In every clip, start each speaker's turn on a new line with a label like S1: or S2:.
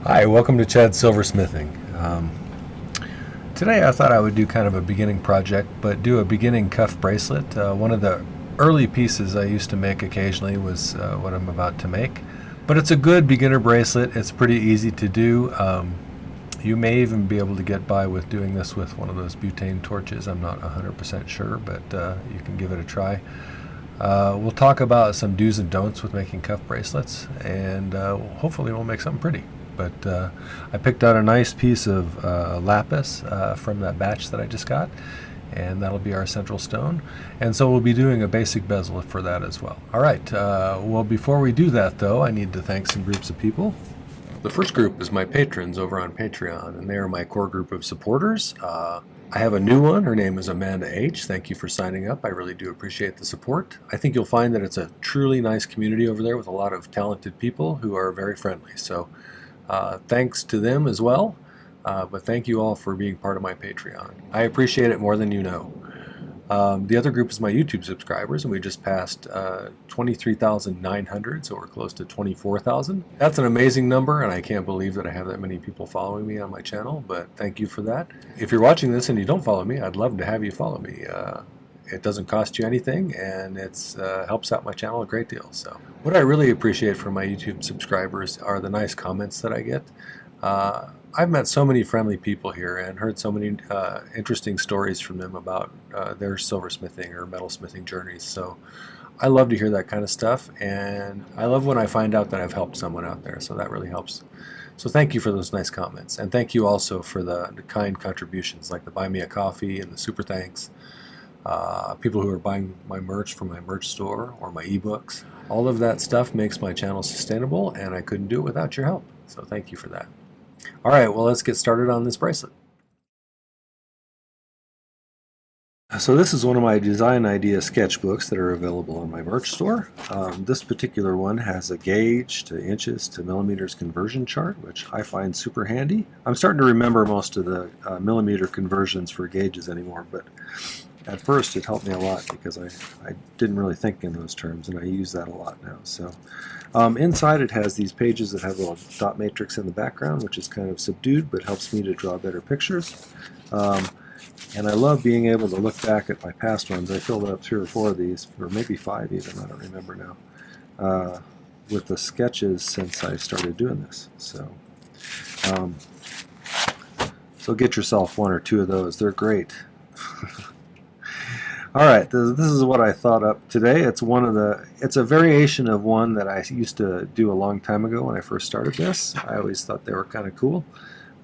S1: Hi, welcome to Chad's Silversmithing. Today I thought I would do kind of a beginning project, but do a beginning cuff bracelet. One of the early pieces I used to make occasionally was what I'm about to make. But it's a good beginner bracelet. It's pretty easy to do. You may even be able to get by with doing this with one of those butane torches. I'm not 100% sure, but you can give it a try. We'll talk about some do's and don'ts with making cuff bracelets, and hopefully we'll make something pretty. But I picked out a nice piece of lapis from that batch that I just got, and that'll be our central stone. And so we'll be doing a basic bezel for that as well. All right, well, before we do that though, I need to thank some groups of people. The first group is my patrons over on Patreon, and they are my core group of supporters. I have a new one. Her name is Amanda H. Thank you for signing up. I really do appreciate the support. I think you'll find that it's a truly nice community over there with a lot of talented people who are very friendly. So thanks to them as well, but thank you all for being part of my Patreon. I appreciate it more than you know. The other group is my YouTube subscribers, and we just passed 23,900, so we're close to 24,000. That's an amazing number, and I can't believe that I have that many people following me on my channel, but thank you for that. If you're watching this and you don't follow me, I'd love to have you follow me. It doesn't cost you anything, and it helps out my channel a great deal. So, what I really appreciate from my YouTube subscribers are the nice comments that I get. I've met so many friendly people here and heard so many interesting stories from them about their silversmithing or metalsmithing journeys. So I love to hear that kind of stuff, and I love when I find out that I've helped someone out there, so that really helps. So thank you for those nice comments, and thank you also for the kind contributions like the Buy Me a Coffee and the Super Thanks. People who are buying my merch from my merch store or my ebooks. All of that stuff makes my channel sustainable, and I couldn't do it without your help. So thank you for that. All right, well, let's get started on this bracelet. So this is one of my design idea sketchbooks that are available on my merch store. This particular one has a gauge to inches to millimeters conversion chart, which I find super handy. I'm starting to remember most of the millimeter conversions for gauges anymore, but at first it helped me a lot because I didn't really think in those terms, and I use that a lot now. So inside it has these pages that have a little dot matrix in the background, which is kind of subdued but helps me to draw better pictures. And I love being able to look back at my past ones. I filled up 3 or 4 of these, or maybe 5 even, I don't remember now, with the sketches since I started doing this. So get yourself 1 or 2 of those. They're great. All right, this is what I thought up today. It's a variation of one that I used to do a long time ago when I first started this. I always thought they were kind of cool.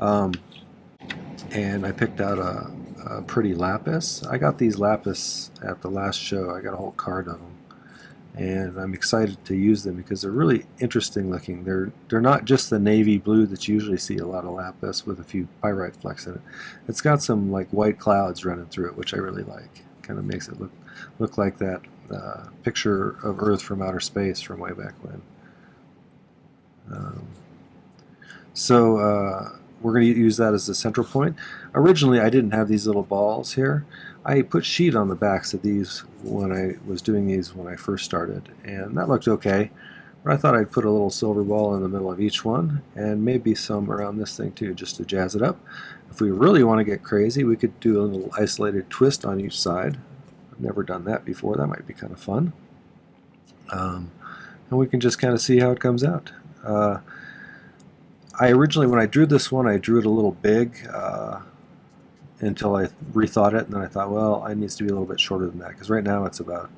S1: And I picked out a pretty lapis. I got these lapis at the last show. I got a whole card of them, and I'm excited to use them because they're really interesting looking. They're not just the navy blue that you usually see a lot of lapis with a few pyrite flecks in it. It's got some like white clouds running through it, which I really like. Kind of makes it look like that picture of Earth from outer space from way back when. We're going to use that as the central point. Originally, I didn't have these little balls here. I put sheet on the backs of these when I was doing these when I first started, and that looked okay. But I thought I'd put a little silver ball in the middle of each one, and maybe some around this thing too, just to jazz it up. If we really want to get crazy, we could do a little isolated twist on each side. I've never done that before. That might be kind of fun. And we can just kind of see how it comes out. I originally, when I drew this one, I drew it a little big until I rethought it, and then I thought, well, it needs to be a little bit shorter than that, because right now it's about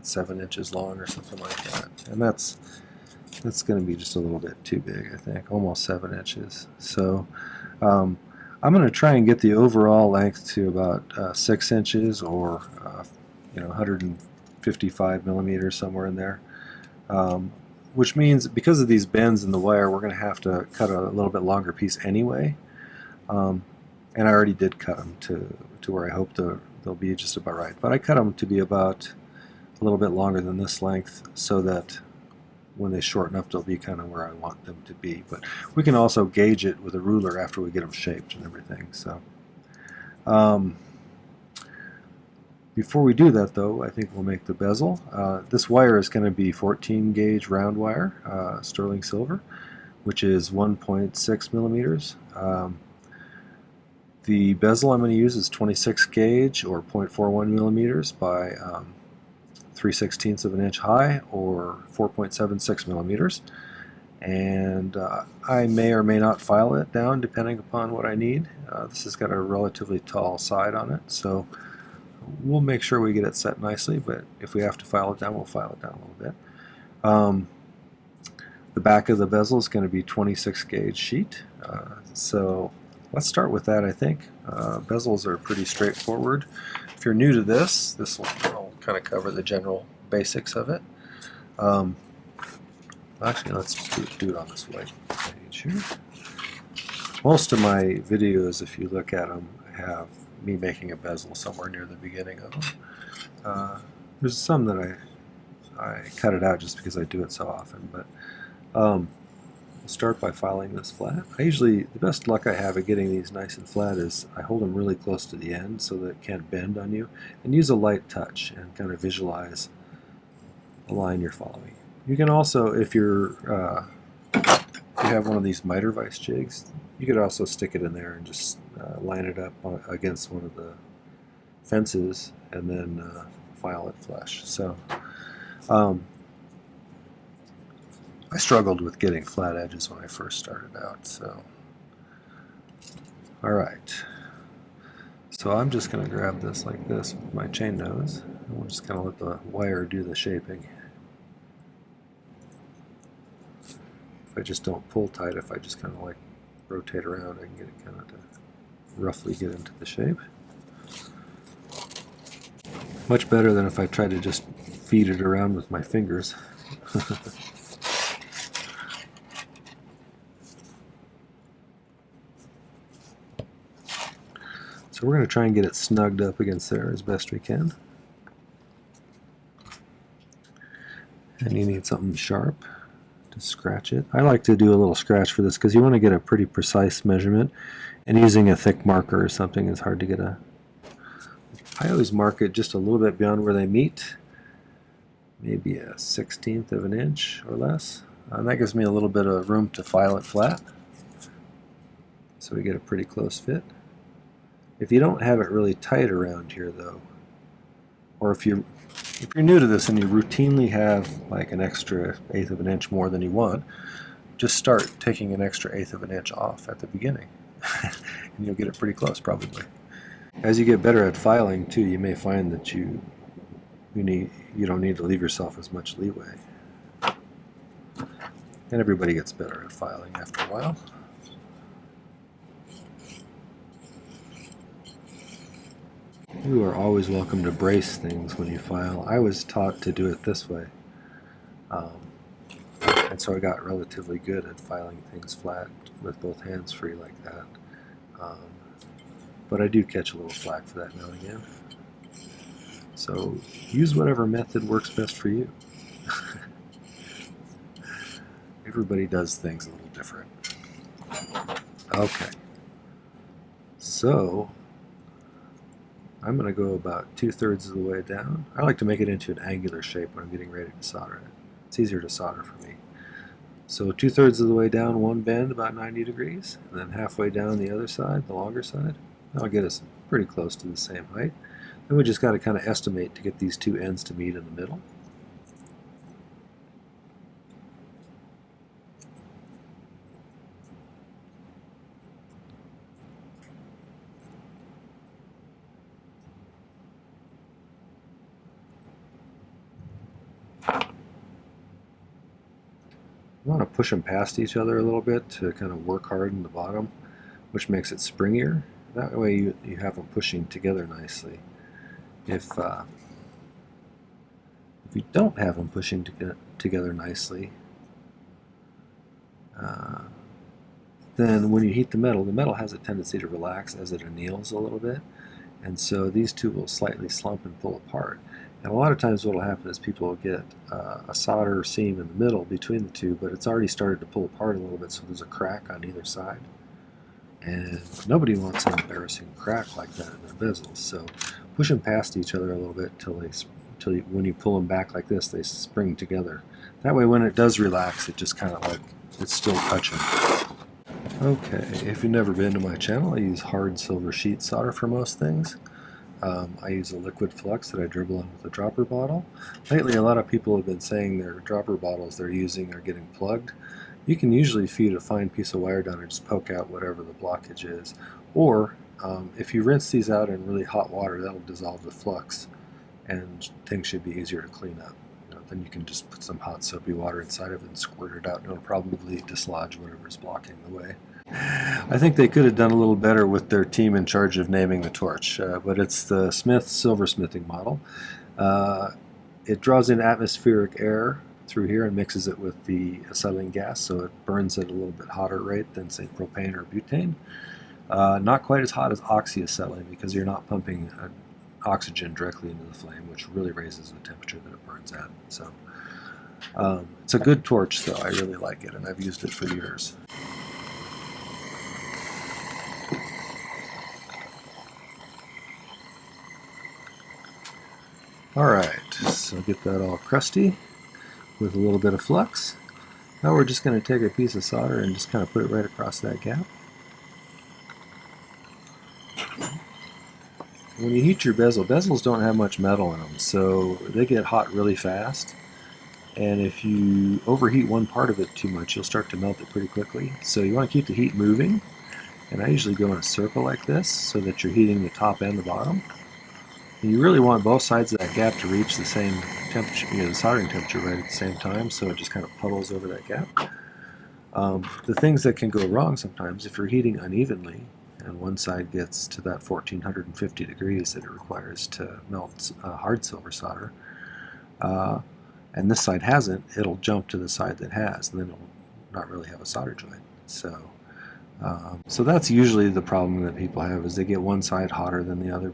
S1: 7 inches long or something like that, and that's going to be just a little bit too big, I think, almost 7 inches. So I'm going to try and get the overall length to about 6 inches or 155 millimeters, somewhere in there. Which means because of these bends in the wire, we're going to have to cut a little bit longer piece anyway. And I already did cut them to where I hope they'll be just about right. But I cut them to be about a little bit longer than this length so that when they shorten up, they'll be kind of where I want them to be. But we can also gauge it with a ruler after we get them shaped and everything. So before we do that, though, I think we'll make the bezel. This wire is going to be 14 gauge round wire, sterling silver, which is 1.6 millimeters. The bezel I'm going to use is 26 gauge or 0.41 millimeters by 3/16 of an inch high or 4.76 millimeters. And I may or may not file it down depending upon what I need. This has got a relatively tall side on it, so we'll make sure we get it set nicely, but if we have to file it down, we'll file it down a little bit. The back of the bezel is going to be 26 gauge sheet, so let's start with that. I think bezels are pretty straightforward. If you're new to this will kind of cover the general basics of it. Actually, let's just do it on this white page here. Most of my videos, if you look at them, have me making a bezel somewhere near the beginning of them. There's some that I cut it out just because I do it so often, but we'll start by filing this flat. The best luck I have at getting these nice and flat is I hold them really close to the end so that it can't bend on you, and use a light touch and kind of visualize the line you're following. You can also, if you have one of these miter vise jigs, you could also stick it in there and just line it up against one of the fences and then file it flush. So I struggled with getting flat edges when I first started out. So alright, so I'm just going to grab this like this with my chain nose, and we'll just kind of let the wire do the shaping. If I just don't pull tight, if I just kind of like rotate around, I can get it kind of to roughly get into the shape. Much better than if I try to just feed it around with my fingers. So we're going to try and get it snugged up against there as best we can. And you need something sharp to scratch it. I like to do a little scratch for this because you want to get a pretty precise measurement, and using a thick marker or something is hard to get a... I always mark it just a little bit beyond where they meet, maybe a 1/16 of an inch or less, and that gives me a little bit of room to file it flat so we get a pretty close fit. If you don't have it really tight around here though, or if you're new to this and you routinely have like an extra 1/8 of an inch more than you want, just start taking an extra 1/8 of an inch off at the beginning and you'll get it pretty close probably. As you get better at filing too, you may find that you don't need to leave yourself as much leeway. And everybody gets better at filing after a while. You are always welcome to brace things when you file. I was taught to do it this way, and so I got relatively good at filing things flat with both hands free like that. But I do catch a little flack for that now and again. So use whatever method works best for you. Everybody does things a little different. Okay, so I'm going to go about 2/3 of the way down. I like to make it into an angular shape when I'm getting ready to solder it. It's easier to solder for me. So 2/3 of the way down, one bend about 90 degrees, and then halfway down the other side, the longer side. That'll get us pretty close to the same height. Then we just got to kind of estimate to get these two ends to meet in the middle. You want to push them past each other a little bit to kind of work hard in the bottom, which makes it springier. That way you have them pushing together nicely. If you don't have them pushing together nicely, then when you heat the metal has a tendency to relax as it anneals a little bit, and so these two will slightly slump and pull apart. And a lot of times what will happen is people will get a solder seam in the middle between the two, but it's already started to pull apart a little bit, so there's a crack on either side. And nobody wants an embarrassing crack like that in their bezels, so push them past each other a little bit till when you pull them back like this, they spring together. That way when it does relax, it just kind of like it's still touching. Okay, if you've never been to my channel, I use hard silver sheet solder for most things. I use a liquid flux that I dribble in with a dropper bottle. Lately, a lot of people have been saying their dropper bottles they're using are getting plugged. You can usually feed a fine piece of wire down and just poke out whatever the blockage is. Or, if you rinse these out in really hot water, that'll dissolve the flux, and things should be easier to clean up. Then you can just put some hot soapy water inside of it and squirt it out, and it'll probably dislodge whatever's blocking the way. I think they could have done a little better with their team in charge of naming the torch, but it's the Smith Silversmithing model. It draws in atmospheric air through here and mixes it with the acetylene gas, so it burns at a little bit hotter rate than, say, propane or butane. Not quite as hot as oxyacetylene because you're not pumping oxygen directly into the flame, which really raises the temperature that it burns at. So it's a good torch, though. I really like it, and I've used it for years. Alright, so get that all crusty with a little bit of flux. Now we're just going to take a piece of solder and just kind of put it right across that gap. When you heat your bezel, bezels don't have much metal in them, so they get hot really fast. And if you overheat one part of it too much, you'll start to melt it pretty quickly. So you want to keep the heat moving. And I usually go in a circle like this so that you're heating the top and the bottom. And you really want both sides of that gap to reach the same temperature, the soldering temperature right at the same time, so it just kind of puddles over that gap. The things that can go wrong sometimes, if you're heating unevenly, and one side gets to that 1450 degrees that it requires to melt hard silver solder, and this side hasn't, it'll jump to the side that has, and then it'll not really have a solder joint. So that's usually the problem that people have, is they get one side hotter than the other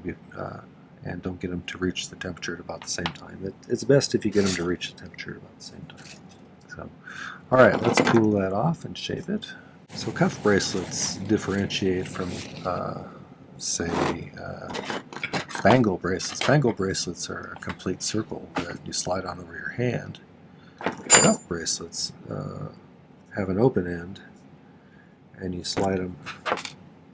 S1: and don't get them to reach the temperature at about the same time. It's best if you get them to reach the temperature at about the same time. So, all right, let's cool that off and shape it. So cuff bracelets differentiate from, say, bangle bracelets. Bangle bracelets are a complete circle that you slide on over your hand. Cuff bracelets have an open end, and you slide them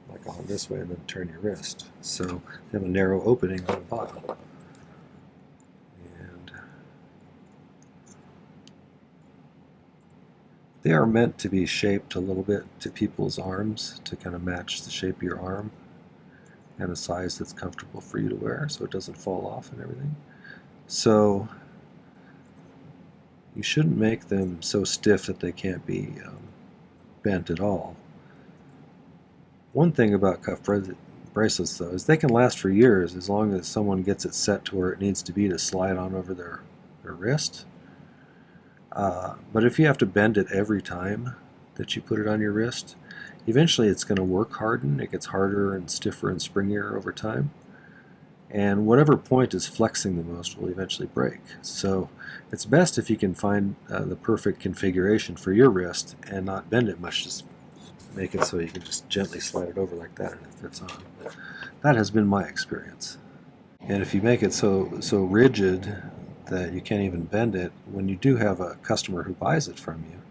S1: like on this way and then turn your wrist. So they have a narrow opening on the bottom. And they are meant to be shaped a little bit to people's arms to kind of match the shape of your arm and a size that's comfortable for you to wear so it doesn't fall off and everything. So you shouldn't make them so stiff that they can't be bent at all. One thing about cuff bracelets, though, is they can last for years as long as someone gets it set to where it needs to be to slide on over their wrist. But if you have to bend it every time that you put it on your wrist, eventually it's going to work harden. It gets harder and stiffer and springier over time. And whatever point is flexing the most will eventually break. So it's best if you can find the perfect configuration for your wrist and not bend it much. Just make it so you can just gently slide it over like that and it fits on. That has been my experience. And if you make it so rigid that you can't even bend it, when you do have a customer who buys it from you,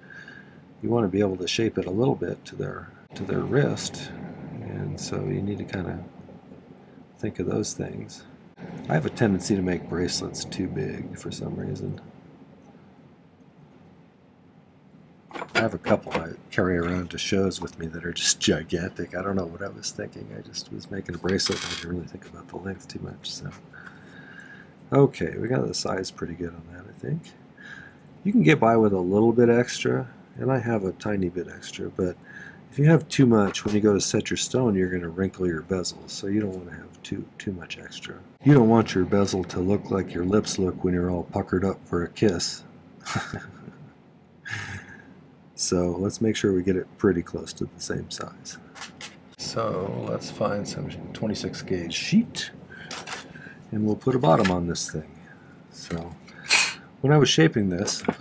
S1: you want to be able to shape it a little bit to their wrist, and so you need to kind of think of those things. I have a tendency to make bracelets too big for some reason. I have a couple I carry around to shows with me that are just gigantic. I don't know what I was thinking. I just was making a bracelet and I didn't really think about the length too much. So, okay, we got the size pretty good on that, I think. You can get by with a little bit extra, and I have a tiny bit extra, but if you have too much, when you go to set your stone, you're going to wrinkle your bezels, so you don't want to have too much extra. You don't want your bezel to look like your lips look when you're all puckered up for a kiss. So let's make sure we get it pretty close to the same size. So let's find some 26 gauge sheet, and we'll put a bottom on this thing. So when I was shaping this, I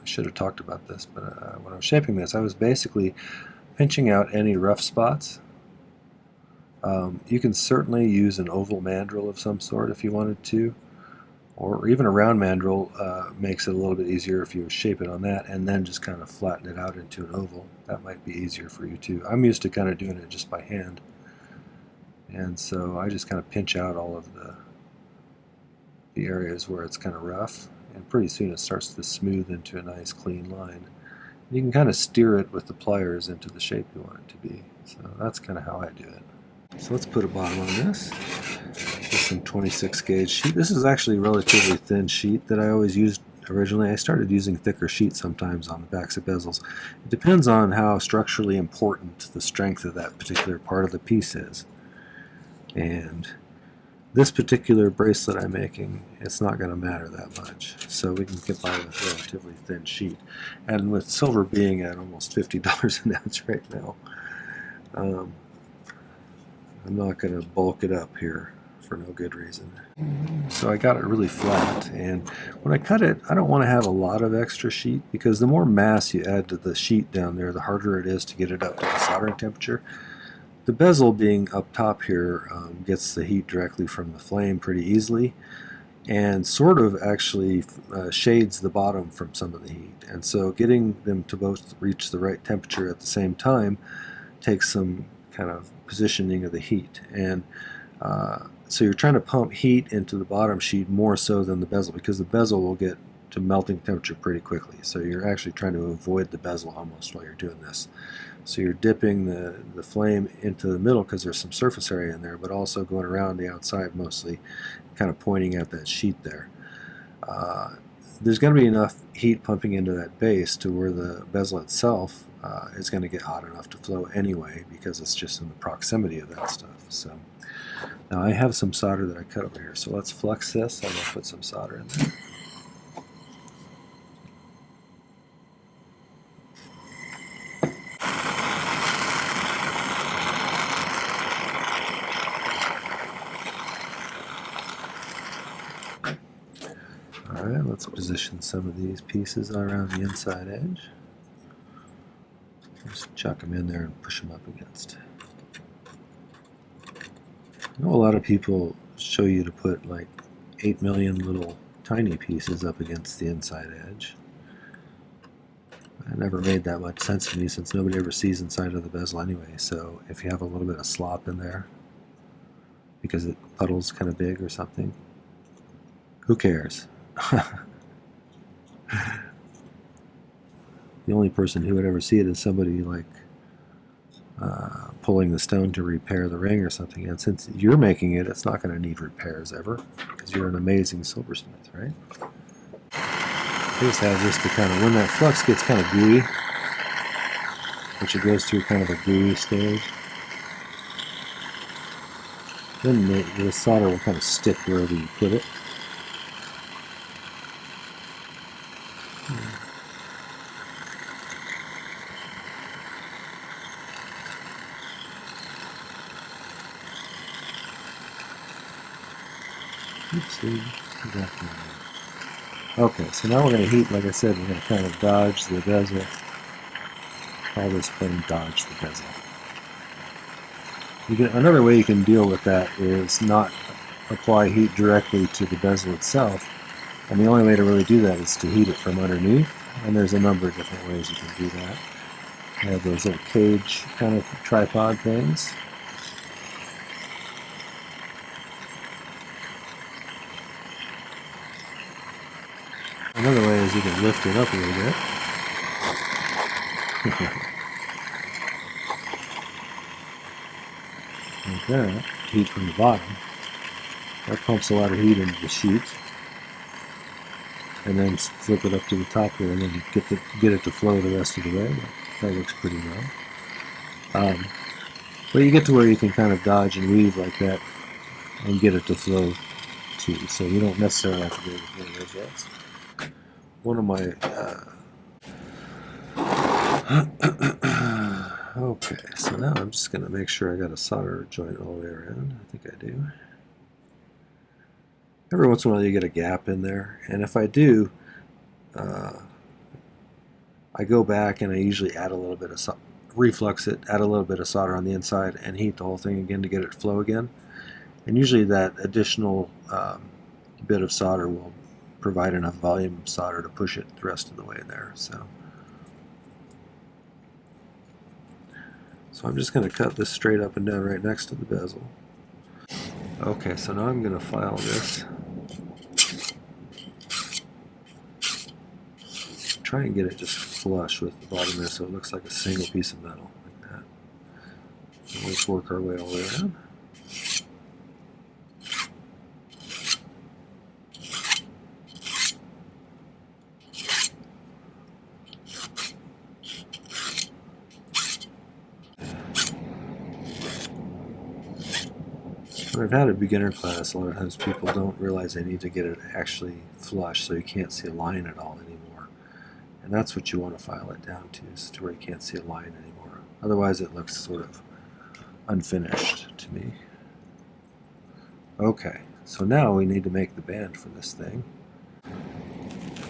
S1: should have talked about this, but when I was shaping this, I was basically pinching out any rough spots. You can certainly use an oval mandrel of some sort if you wanted to, or even a round mandrel makes it a little bit easier if you shape it on that and then just kind of flatten it out into an oval. That might be easier for you too. I'm used to kind of doing it just by hand, and so I just kind of pinch out all of the areas where it's kind of rough, and pretty soon it starts to smooth into a nice clean line. You can kind of steer it with the pliers into the shape you want it to be. So that's kind of how I do it. So let's put a bottom on this. Just some 26 gauge sheet. This is actually a relatively thin sheet that I always used originally. I started using thicker sheet sometimes on the backs of bezels. It depends on how structurally important the strength of that particular part of the piece is. And this particular bracelet I'm making, it's not going to matter that much. So we can get by with a relatively thin sheet. And with silver being at almost $50 an ounce right now, I'm not going to bulk it up here for no good reason. So I got it really flat, and when I cut it, I don't want to have a lot of extra sheet, because the more mass you add to the sheet down there, the harder it is to get it up to the soldering temperature. The bezel being up top here gets the heat directly from the flame pretty easily, and sort of actually shades the bottom from some of the heat. And so getting them to both reach the right temperature at the same time takes some kind of positioning of the heat. And so you're trying to pump heat into the bottom sheet more so than the bezel, because the bezel will get to melting temperature pretty quickly. So you're actually trying to avoid the bezel almost while you're doing this. So you're dipping the flame into the middle because there's some surface area in there, but also going around the outside mostly, kind of pointing at that sheet there. There's going to be enough heat pumping into that base to where the bezel itself is going to get hot enough to flow anyway, because it's just in the proximity of that stuff. So now I have some solder that I cut over here, so let's flux this. I'm going to put some solder in there. Alright, let's position some of these pieces around the inside edge. Just chuck them in there and push them up against. I know a lot of people show you to put like 8 million little tiny pieces up against the inside edge. That never made that much sense to me, since nobody ever sees inside of the bezel anyway. So if you have a little bit of slop in there because it puddles kind of big or something, who cares? The only person who would ever see it is somebody like pulling the stone to repair the ring or something. And since you're making it, it's not going to need repairs ever, because you're an amazing silversmith, right? I just have this to kind of, when that flux gets kind of gooey, which it goes through kind of a gooey stage, then the solder will kind of stick wherever you put it. Oopsie. Okay, so now we're going to heat, like I said, we're going to kind of dodge the bezel. Call this thing dodge the bezel. Another way you can deal with that is not apply heat directly to the bezel itself. And the only way to really do that is to heat it from underneath. And there's a number of different ways you can do that. I have those little cage kind of tripod things. Another way is you can lift it up a little bit. Like that. Heat from the bottom. That pumps a lot of heat into the sheet. And then flip it up to the top here, and then get it to flow the rest of the way. That works pretty well. But you get to where you can kind of dodge and weave like that and get it to flow too. So you don't necessarily have to do one of those yet. One of my okay, so now I'm just going to make sure I got a solder joint all the way around. I think I do. Every once in a while you get a gap in there, and if I do, I go back and I usually add a little bit of reflux it, add a little bit of solder on the inside, and heat the whole thing again to get it to flow again. And usually that additional bit of solder will provide enough volume of solder to push it the rest of the way there. So I'm just going to cut this straight up and down right next to the bezel. Okay, so now I'm going to file this. Try and get it just flush with the bottom there so it looks like a single piece of metal, like that. And we'll just work our way all the way around. When I've had a beginner class, a lot of times people don't realize they need to get it actually flush so you can't see a line at all anymore. And that's what you want to file it down to, is to where you can't see a line anymore. Otherwise it looks sort of unfinished to me. Okay, so now we need to make the band for this thing.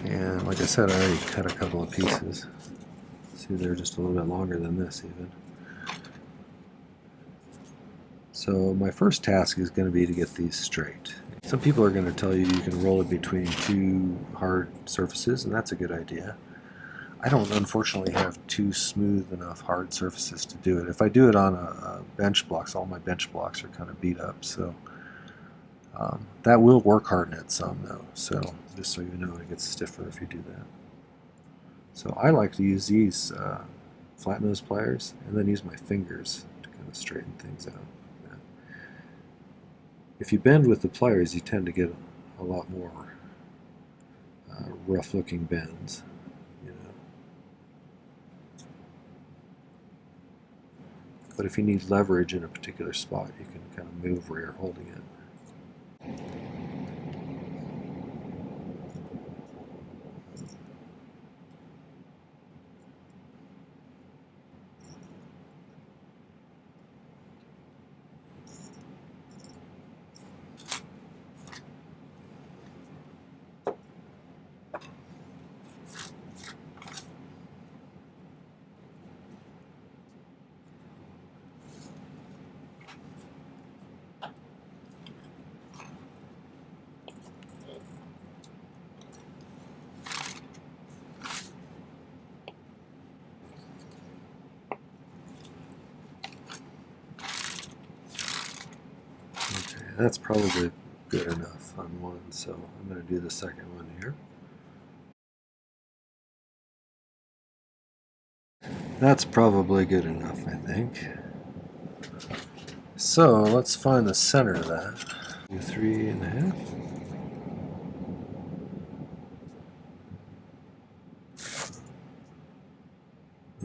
S1: And like I said, I already cut a couple of pieces. See, they're just a little bit longer than this even. So my first task is going to be to get these straight. Some people are going to tell you can roll it between two hard surfaces, and that's a good idea. I don't unfortunately have two smooth enough hard surfaces to do it. If I do it on a bench blocks, all my bench blocks are kind of beat up, so that will work harden it some though. So just so you know, it gets stiffer if you do that. So I like to use these flat nose pliers and then use my fingers to kind of straighten things out. If you bend with the pliers, you tend to get a lot more rough-looking bends, you know. But if you need leverage in a particular spot, you can kind of move where you're holding it. That's probably good enough on one, so I'm going to do the second one here. That's probably good enough, I think. So let's find the center of that. Do 3.5.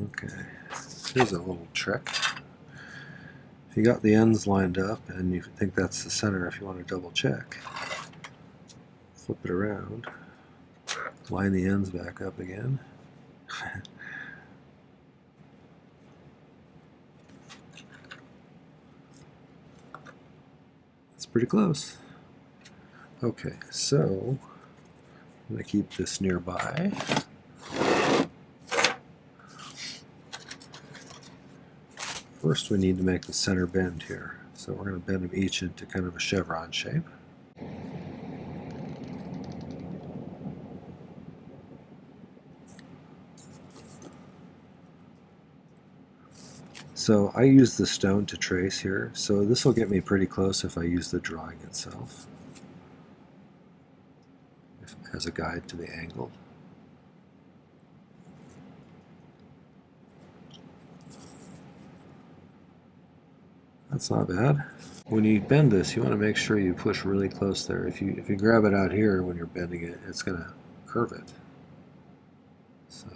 S1: Okay, here's a little trick. If you got the ends lined up and you think that's the center, if you want to double check, flip it around, line the ends back up again. It's pretty close. Okay, so I'm going to keep this nearby. First we need to make the center bend here. So we're going to bend them each into kind of a chevron shape. So I use the stone to trace here, so this will get me pretty close if I use the drawing itself as a guide to the angle. That's not bad. When you bend this, you want to make sure you push really close there. If you grab it out here when you're bending it, it's going to curve it. So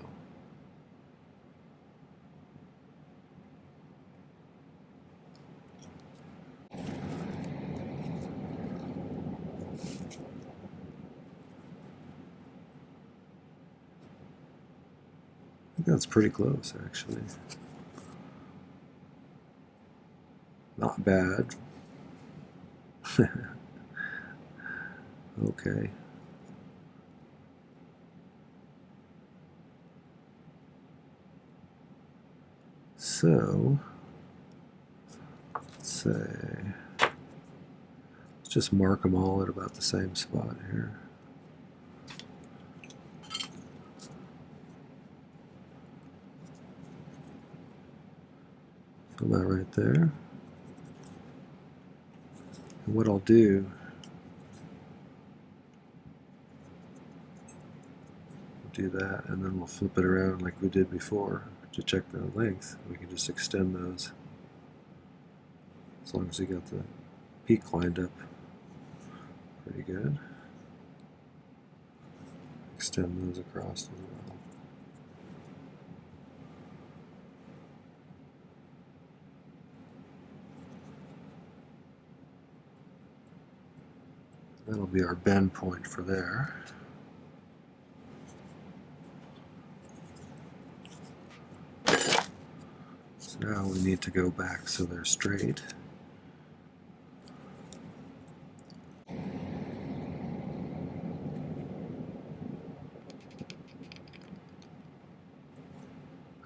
S1: I think that's pretty close, actually. Not bad. Okay. So, let's say, let's just mark them all at about the same spot here. So about right there. And what I'll do, do that, and then we'll flip it around like we did before to check the length. We can just extend those as long as we got the peak lined up pretty good. Extend those across as well. That'll be our bend point for there. So now we need to go back so they're straight.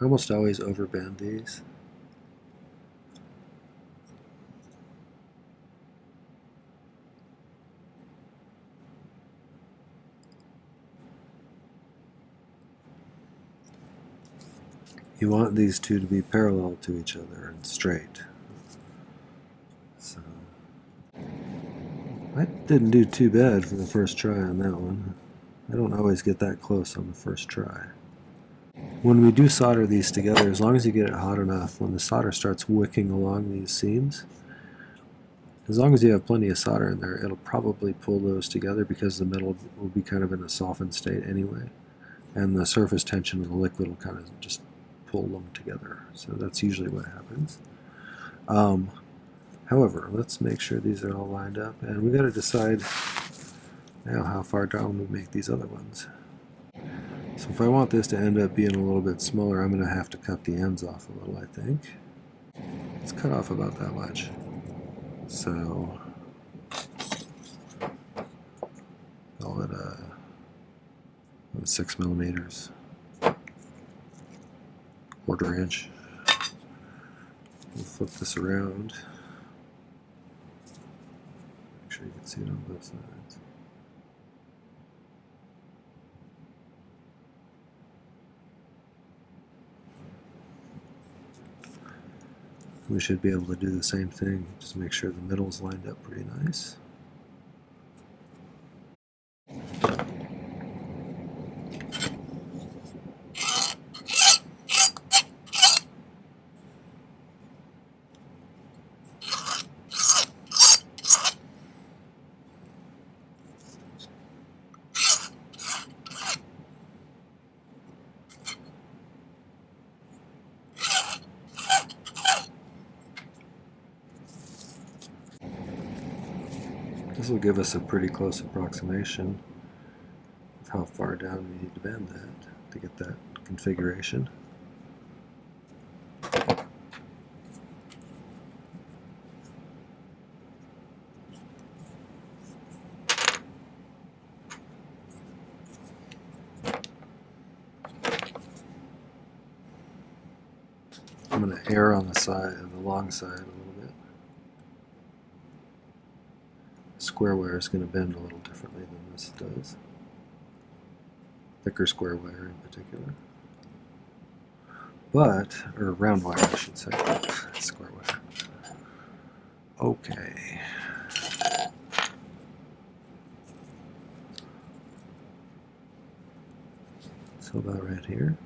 S1: I almost always overbend these. You want these two to be parallel to each other and straight. So I didn't do too bad for the first try on that one. I don't always get that close on the first try. When we do solder these together, as long as you get it hot enough, when the solder starts wicking along these seams, as long as you have plenty of solder in there, it'll probably pull those together because the metal will be kind of in a softened state anyway. And the surface tension of the liquid will kind of just pull them together. So that's usually what happens. However, let's make sure these are all lined up. And we got to decide now how far down we make these other ones. So if I want this to end up being a little bit smaller, I'm going to have to cut the ends off a little, I think. Let's cut off about that much. So call it 6 millimeters, 1/4 inch. We'll flip this around. Make sure you can see it on both sides. We should be able to do the same thing, just make sure the middle's lined up pretty nice. This will give us a pretty close approximation of how far down we need to bend that to get that configuration. I'm going to err on the side, on the long side a little bit. Square wire is going to bend a little differently than this does. Thicker square wire in particular. But, or round wire I should say, square wire. Okay. So about right here.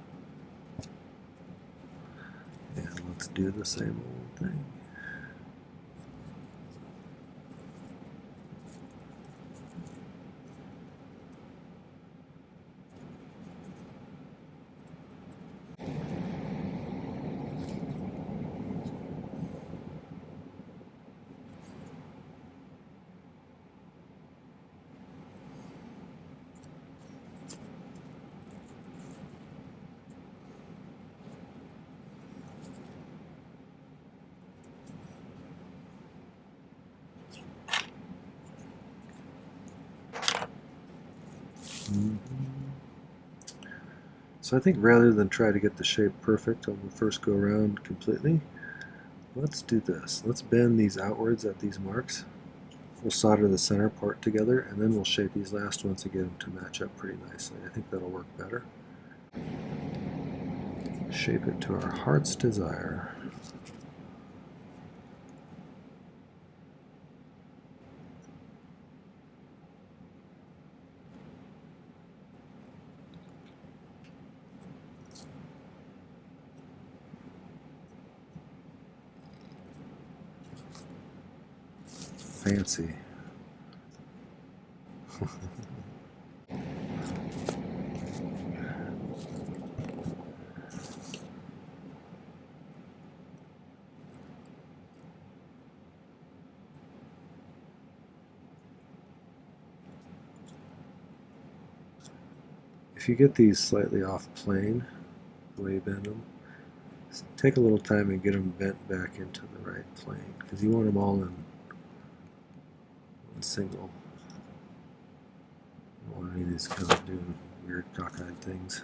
S1: And let's do the same old thing. So I think rather than try to get the shape perfect on the first go around completely, let's do this. Let's bend these outwards at these marks We'll solder the center part together, and then we'll shape these last ones to get them to match up pretty nicely. I think that'll work better. Shape it to our heart's desire. Fancy. If you get these slightly off plane, the way you bend them, take a little time and get them bent back into the right plane, because you want them all in one single. You don't want any of these kind of doing weird cockeyed things.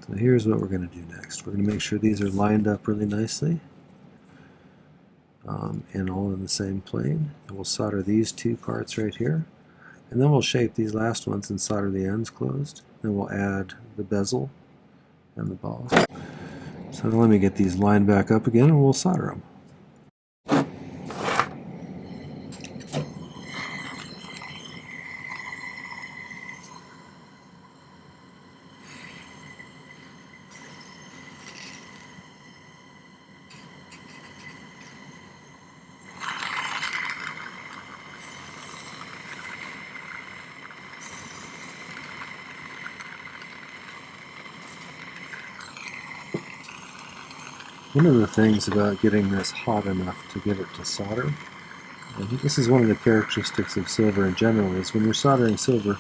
S1: So here's what we're going to do next. We're going to make sure these are lined up really nicely and all in the same plane. And we'll solder these two parts right here. And then we'll shape these last ones and solder the ends closed. Then we'll add the bezel and the balls. So let me get these lined back up again and we'll solder them. One of the things about getting this hot enough to get it to solder, and this is one of the characteristics of silver in general, is when you're soldering silver,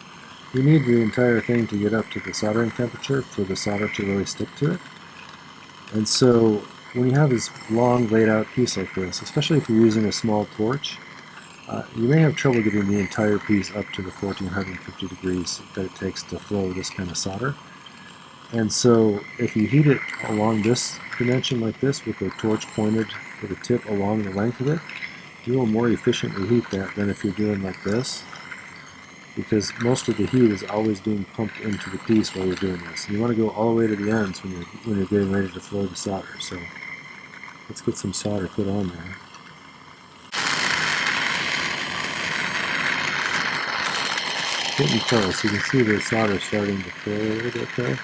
S1: you need the entire thing to get up to the soldering temperature for the solder to really stick to it. And so when you have this long laid out piece like this, especially if you're using a small torch, you may have trouble getting the entire piece up to the 1450 degrees that it takes to flow this kind of solder. And so if you heat it along this dimension like this with the torch pointed with a tip along the length of it, you will more efficiently heat that than if you're doing like this, because most of the heat is always being pumped into the piece while you're doing this. And you want to go all the way to the ends when you're getting ready to flow the solder. So let's get some solder put on there. Getting close. You can see the solder starting to flow a little bit there.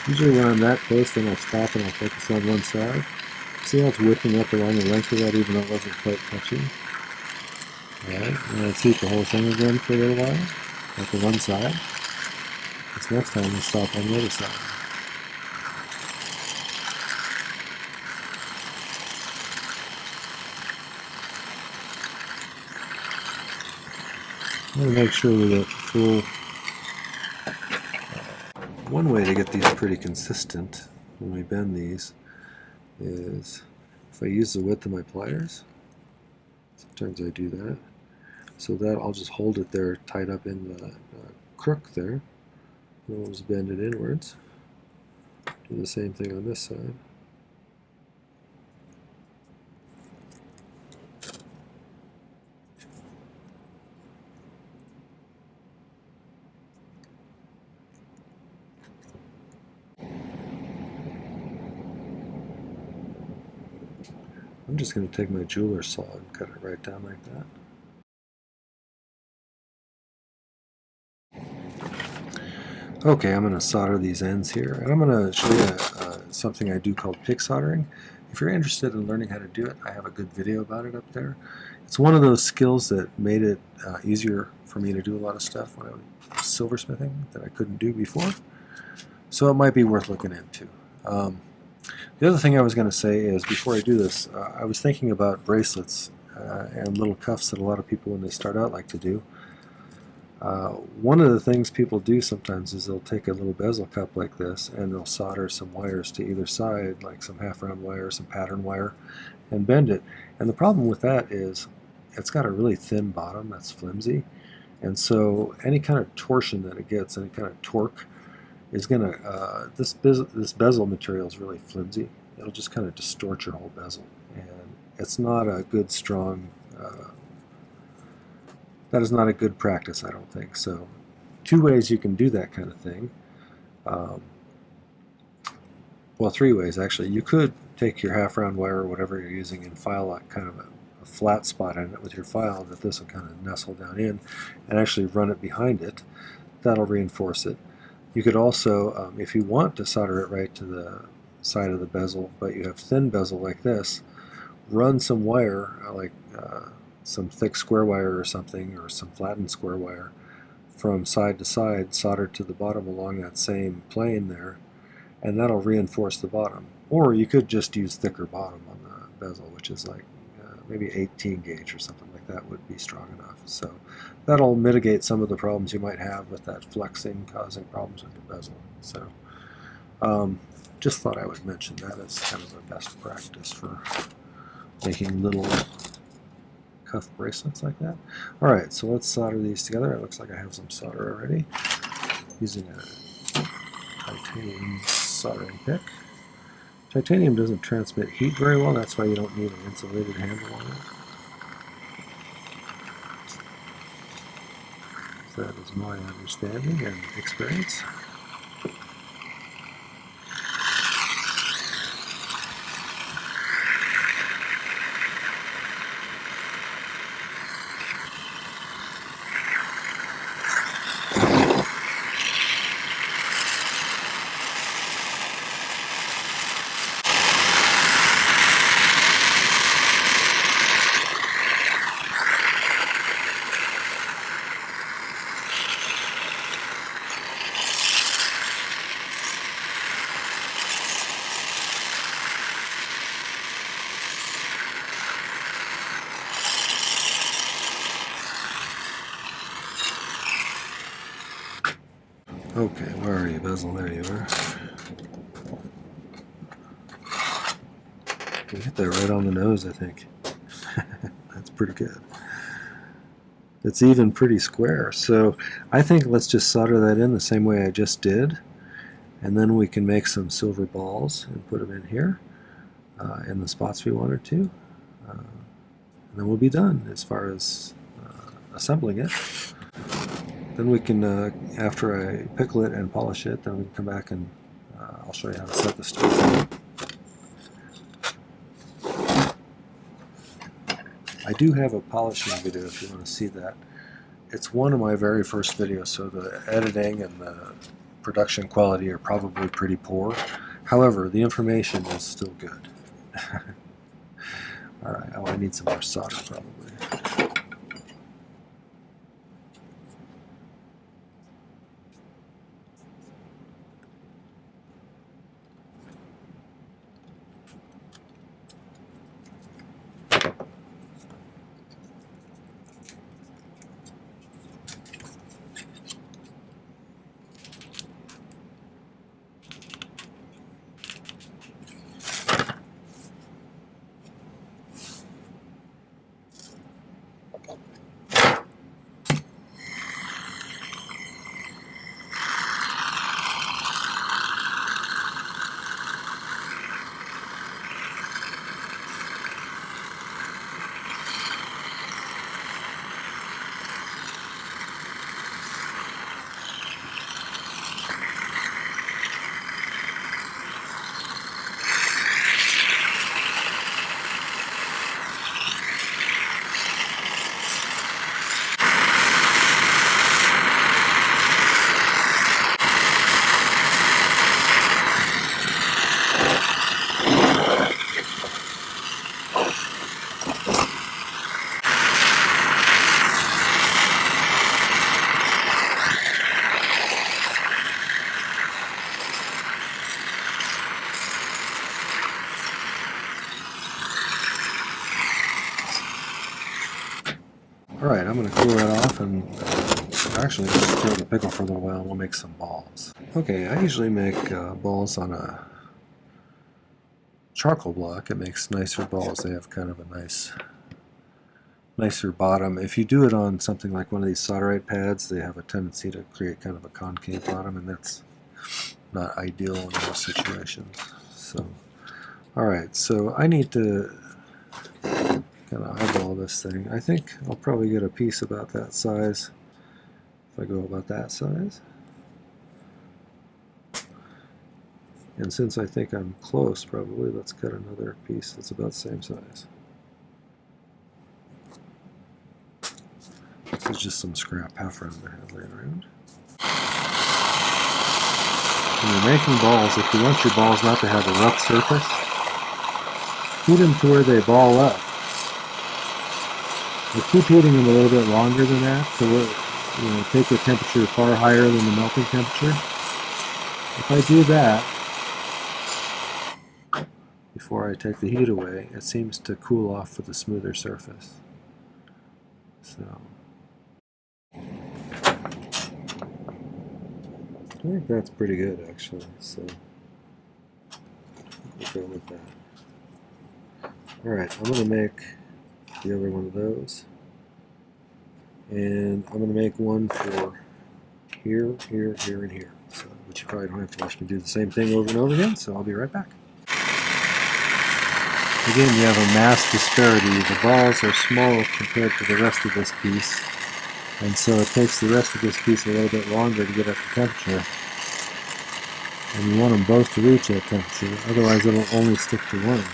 S1: Usually when I'm that close, then I'll stop and I'll focus on one side. See how it's whipping up along the length of that even though it wasn't quite touching? Alright, and let's heat the whole thing again for a little while, at the one side. This next time we'll stop on the other side. I'm going to make sure we get full. One way to get these pretty consistent when we bend these is if I use the width of my pliers. Sometimes I do that. So that I'll just hold it there tied up in the crook there. And we'll just bend it inwards. Do the same thing on this side. I'm just going to take my jeweler's saw and cut it right down like that. Okay, I'm going to solder these ends here, and I'm going to show you something I do called pick soldering. If you're interested in learning how to do it, I have a good video about it up there. It's one of those skills that made it easier for me to do a lot of stuff when I was silversmithing that I couldn't do before. So it might be worth looking into. The other thing I was going to say is, before I do this, I was thinking about bracelets and little cuffs that a lot of people when they start out like to do. One of the things people do sometimes is they'll take a little bezel cup like this and they'll solder some wires to either side, like some half-round wire, some pattern wire, and bend it. And the problem with that is it's got a really thin bottom that's flimsy, and so any kind of torsion that it gets, any kind of torque, is going to, this bezel material is really flimsy. It'll just kind of distort your whole bezel, and it's not a good strong, that is not a good practice, I don't think. So two ways you can do that kind of thing. Well, three ways actually. You could take your half-round wire or whatever you're using and file a kind of a flat spot in it with your file that this will kind of nestle down in, and actually run it behind it. That'll reinforce it. You could also, if you want to solder it right to the side of the bezel, but you have thin bezel like this, run some wire, like some thick square wire or something, or some flattened square wire, from side to side, soldered to the bottom along that same plane there, and that'll reinforce the bottom. Or you could just use thicker bottom on the bezel, which is like maybe 18 gauge or something like that would be strong enough. So that'll mitigate some of the problems you might have with that flexing, causing problems with your bezel. So just thought I would mention that as kind of a best practice for making little cuff bracelets like that. Alright, so let's solder these together. It looks like I have some solder already, using a titanium soldering pick. Titanium doesn't transmit heat very well, that's why you don't need an insulated handle on it. So that is my understanding and experience. Okay, where are you, bezel? There you are. You hit that right on the nose, I think. That's pretty good. It's even pretty square. So I think let's just solder that in the same way I just did, and then we can make some silver balls and put them in here in the spots we wanted to. And then we'll be done as far as assembling it. Then we can, after I pickle it and polish it, then we can come back and I'll show you how to set the stuff. I do have a polishing video if you want to see that. It's one of my very first videos, so the editing and the production quality are probably pretty poor. However, the information is still good. Alright, oh, I need some more solder probably. Alright, I'm going to cool that off and actually just throw the pickle for a little while and we'll make some balls. Okay, I usually make balls on a charcoal block, it makes nicer balls. They have kind of a nicer bottom. If you do it on something like one of these solderite pads, they have a tendency to create kind of a concave bottom, and that's not ideal in most situations. So, alright, so I need to kind of eyeball this thing. I think I'll probably get a piece about that size if I go about that size. And since I think I'm close, probably, let's cut another piece that's about the same size. This is just some scrap Patron I had laying around. When you're making balls, if you want your balls not to have a rough surface, heat them to where they ball up. I keep heating them a little bit longer than that, so take the temperature far higher than the melting temperature. If I do that before I take the heat away, it seems to cool off with a smoother surface. So I think that's pretty good, actually. So we'll go with that. All right, I'm going to make the other one of those, and I'm going to make one for here, here, here, and here. So, but you probably don't have to watch me do the same thing over and over again. So I'll be right back. Again, you have a mass disparity. The balls are small compared to the rest of this piece, and so it takes the rest of this piece a little bit longer to get up to temperature. And you want them both to reach that temperature, otherwise it'll only stick to one.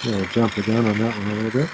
S1: I'll jump the gun on that one a little bit.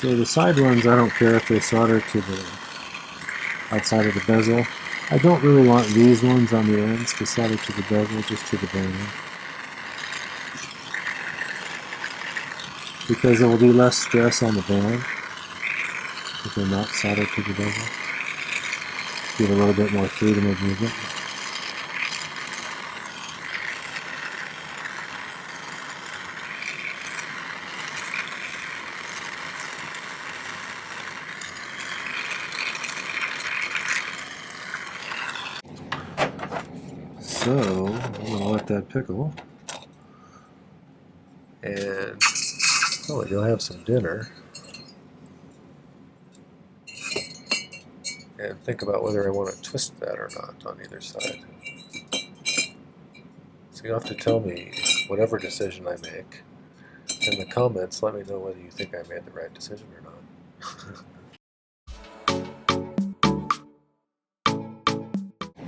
S1: So the side ones, I don't care if they solder to the outside of the bezel. I don't really want these ones on the ends to solder to the bezel, just to the band, because it will do less stress on the band if they're not soldered to the bezel. Give a little bit more freedom of movement. So I'm going to let that pickle, and you'll have some dinner, and think about whether I want to twist that or not on either side. So you'll have to tell me whatever decision I make in the comments. Let me know whether you think I made the right decision or not.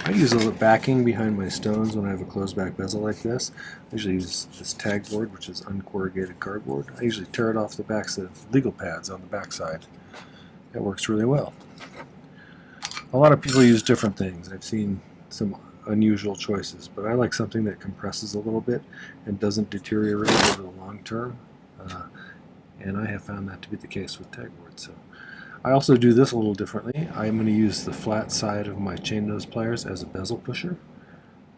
S1: I use a little backing behind my stones when I have a closed back bezel like this. I usually use this tag board, which is uncorrugated cardboard. I usually tear it off the backs of legal pads on the back side. It works really well. A lot of people use different things. I've seen some unusual choices, but I like something that compresses a little bit and doesn't deteriorate over the long term. And I have found that to be the case with tag board. So I also do this a little differently. I'm going to use the flat side of my chain nose pliers as a bezel pusher.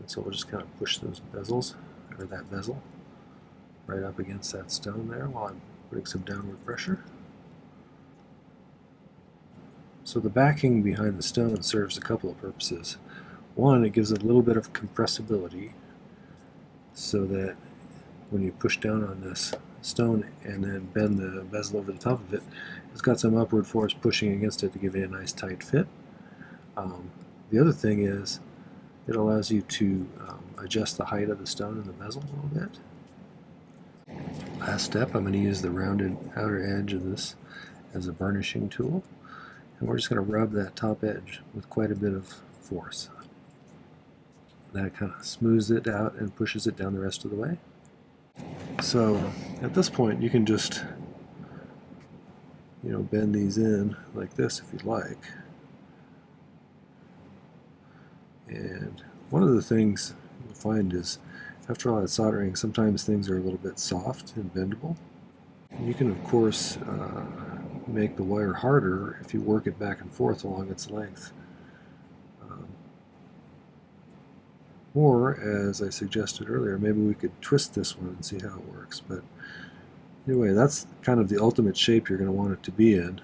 S1: And so we'll just kind of push those bezels, or that bezel, right up against that stone there while I'm putting some downward pressure. So the backing behind the stone serves a couple of purposes. One, it gives it a little bit of compressibility so that when you push down on this stone and then bend the bezel over the top of it, it's got some upward force pushing against it to give it a nice tight fit. The other thing is it allows you to adjust the height of the stone and the bezel a little bit. Last step, I'm going to use the rounded outer edge of this as a burnishing tool, and we're just going to rub that top edge with quite a bit of force. That kind of smooths it out and pushes it down the rest of the way. So at this point you can just, bend these in like this if you'd like. And one of the things you'll find is after all that soldering, sometimes things are a little bit soft and bendable. And you can of course make the wire harder if you work it back and forth along its length. Or, as I suggested earlier, maybe we could twist this one and see how it works. But anyway, that's kind of the ultimate shape you're going to want it to be in.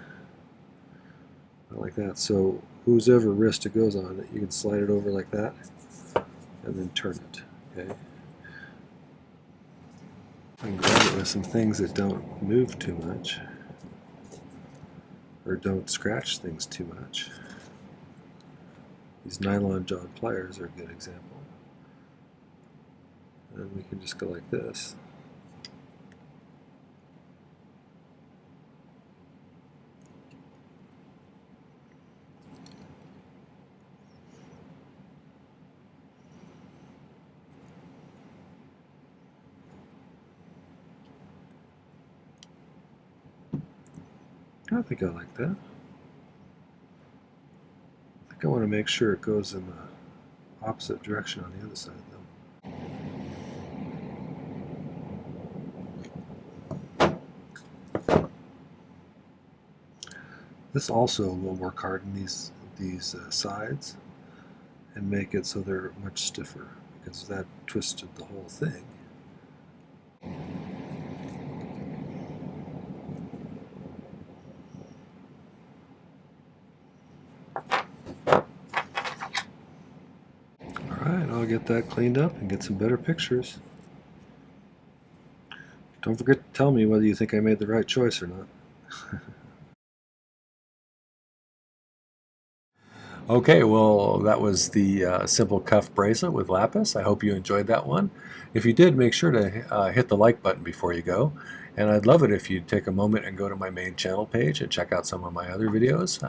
S1: Like that. So whosever wrist it goes on, you can slide it over like that and then turn it. Okay. And grab it with some things that don't move too much or don't scratch things too much. These nylon jawed pliers are a good example. And we can just go like this. I think I like that. I think I want to make sure it goes in the opposite direction on the other side though. This also will work hard in these sides and make it so they're much stiffer, because that twisted the whole thing. Alright, I'll get that cleaned up and get some better pictures. Don't forget to tell me whether you think I made the right choice or not. Okay, well, that was the simple cuff bracelet with lapis. I hope you enjoyed that one. If you did, make sure to hit the like button before you go. And I'd love it if you'd take a moment and go to my main channel page and check out some of my other videos.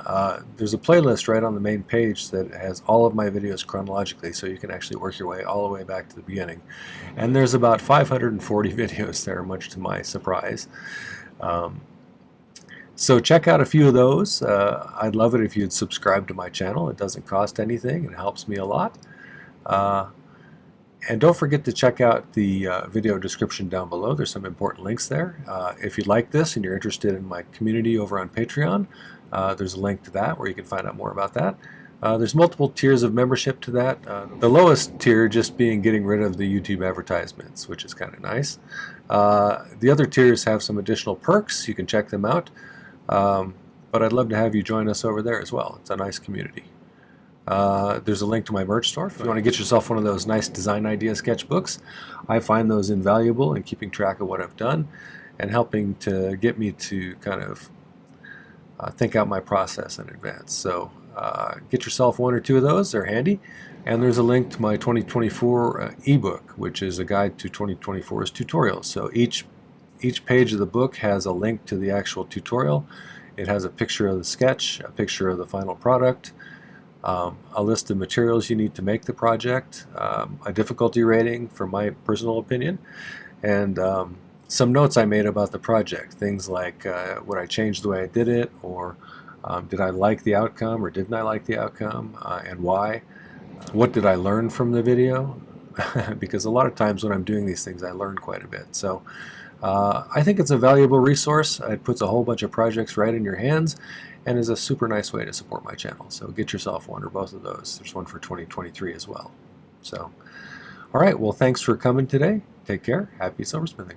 S1: There's a playlist right on the main page that has all of my videos chronologically, so you can actually work your way all the way back to the beginning. And there's about 540 videos there, much to my surprise. So check out a few of those. I'd love it if you'd subscribe to my channel. It doesn't cost anything. It helps me a lot. And don't forget to check out the video description down below. There's some important links there. If you like this and you're interested in my community over on Patreon, there's a link to that where you can find out more about that. There's multiple tiers of membership to that. The lowest tier just being getting rid of the YouTube advertisements, which is kind of nice. The other tiers have some additional perks. You can check them out. But I'd love to have you join us over there as well. It's a nice community. There's a link to my merch store. If you want to get yourself one of those nice design idea sketchbooks, I find those invaluable in keeping track of what I've done and helping to get me to kind of think out my process in advance. So get yourself one or two of those. They're handy. And there's a link to my 2024 ebook, which is a guide to 2024's tutorials. So each page of the book has a link to the actual tutorial. It has a picture of the sketch, a picture of the final product, a list of materials you need to make the project, a difficulty rating for my personal opinion, and some notes I made about the project. Things like would I change the way I did it, or did I like the outcome or didn't I like the outcome, and why? What did I learn from the video? Because a lot of times when I'm doing these things I learn quite a bit. So I think it's a valuable resource. It puts a whole bunch of projects right in your hands and is a super nice way to support my channel. So get yourself one or both of those. There's one for 2023 as well. So, all right, well, thanks for coming today. Take care. Happy silversmithing.